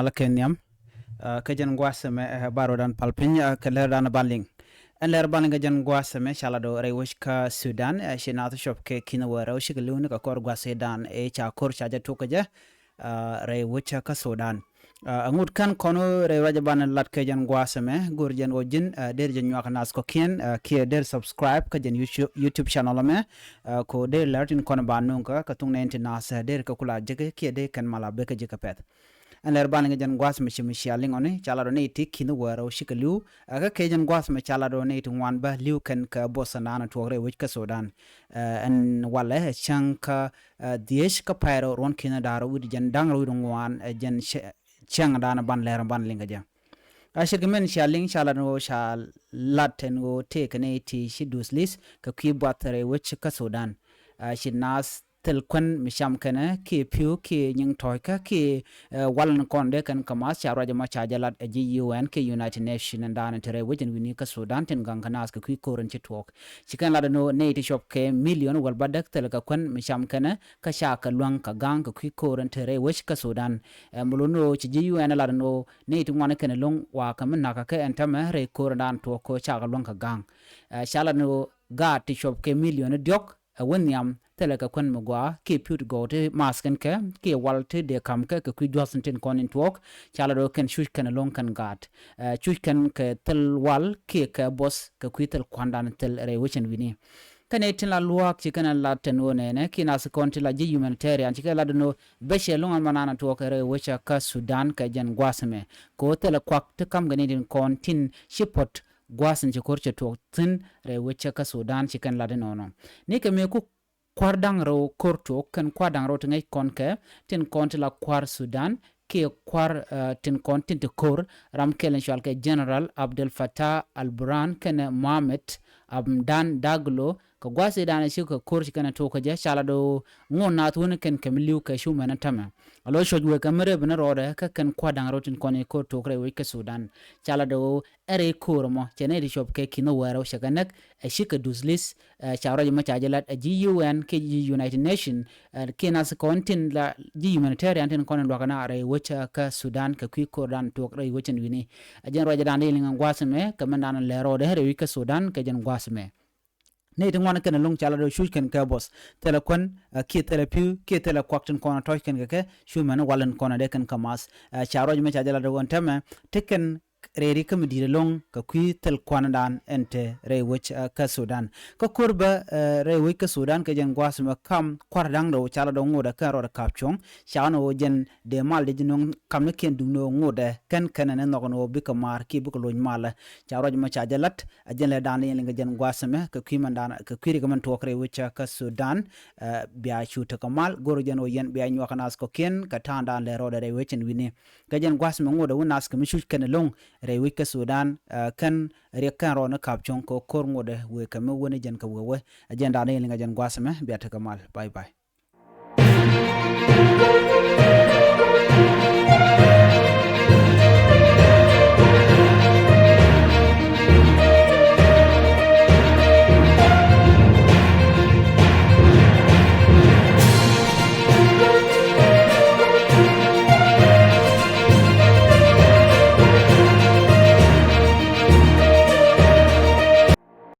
mala kenyam ka jan gwasame barodan palpin ka lerdan baling en ler baling jan gwasame shalado rewishka Sudan shinatu shop ke kinawara shigalun ka kor gwasedan cha kor chaja tokaja rewicha ka Sudan angut kan kono rewaja ban lat ke jan gwasame gurjan ojin der jan nyak nas ko kien ke der subscribe ka jan YouTube channel me ko der latin kono banun ka tung nenti nas der ka kula jege ke de kan mala be ka jeka pet an ler ban jan gwas me shialing oni chala do ne tik kinu waro shikalu aga ke jan gwas me chala do ne wan ba liu kan ka bosana na to rewich ka Sudan an wala chanka diesh ka pyro ron kina daro wudi jan dang ro wan jan chang dana ban ler ban linga ja ashir men shaling shala no shal laten go take ne ti shiduslis ka ki batre wich ka Sudan shinas tel kwen misham kana ki piu ki nying toika ki walan konde kan kamas charaja ma chajalat UN ke United Nation and tere wajin wini ka Sudan ten ganganas ka ki koren chitok chikan lada no ne ti shop ke million wal badak tel ka kwen misham kana ka sha ka luang ka gang ka ki koren tere wish ka Sudan muluno chi UN lada no ne ti ngwana kana long wa ka menna ka entama re koren dan to ko cha ka luang ka gang shala no ga ti shop ke million diok wanyam teleka kwen mugwa ki put go te masken ke ki walte de kam ke ku josentin konin twok chala do ken shush kan long kan gat shush kan ke tel wal ki ke boss ke ku tel kwandan tel re wichin wini kane tin la luak ci kana la tenone ne kina se konti la ji humanitarian ci kala do beshe longal manana to ke re wicha ka Sudan ka jan gwasme ko tel kwak te kam gani din kontin shipot gwasin ci korche to tin re wicha ka Sudan ci kan la de nono ni ke me ku kwardang ro korto kan kwadang ro tengai konke tin konti la kwar Sudan ke kwar tin kontin te kor ram kelen shalke General Abdel Fattah al-Burhan ken Mohamed Abdan Daglo ka gwase dana shi ka kor shi kana to ka je shala do ngona tun ken kemliu ka shu mena tama alo shojwe kamere bna rode ka kan kwadang ro tin koni ko to kre we ka Sudan shala do ere kor mo chene di shop ke kino waro shaganak shi ka duslis chawra ma chajalat UN ke United Nation ke nas kontin la ji humanitarian tin konen do kana are wecha ka Sudan ka ki ko dan to kre wechen wini ajen roja dan linga gwasme ka mandana le rode re we ka Sudan ka jen gwasme ne tin wana kana long chala do shush kan ka boss telekon ki terapi ki tele kwaktin kona toy kan ke shu man walan kona de kan kamas charo me chajala do won tama teken reri kam dire long ka kui tel kwandan ente re wich ka Sudan ka kurba re wich ka Sudan ka jen gwasma kam kwardang do chala do ngoda ka ro kapchong shano jen de mal de jinong kam ne ken dungno ngoda kan kanana no bi ka mar ki bu ko loñ mala charo ma chajalat ajen le dan yen nga jen gwasma ka kui mandana ka kui ga man to re wich ka Sudan biya chuta kamal goro jen o yen biya nyakanas ko ken ka tanda le ro re wichin wini ka jen gwasma ngoda wonas ka mishu ken long rewi ka Sudan kan rekan ro na kapchon ko kor ngode we ka me woni jen ka wewe agenda ne linga jen gwasame biata kamal bye bye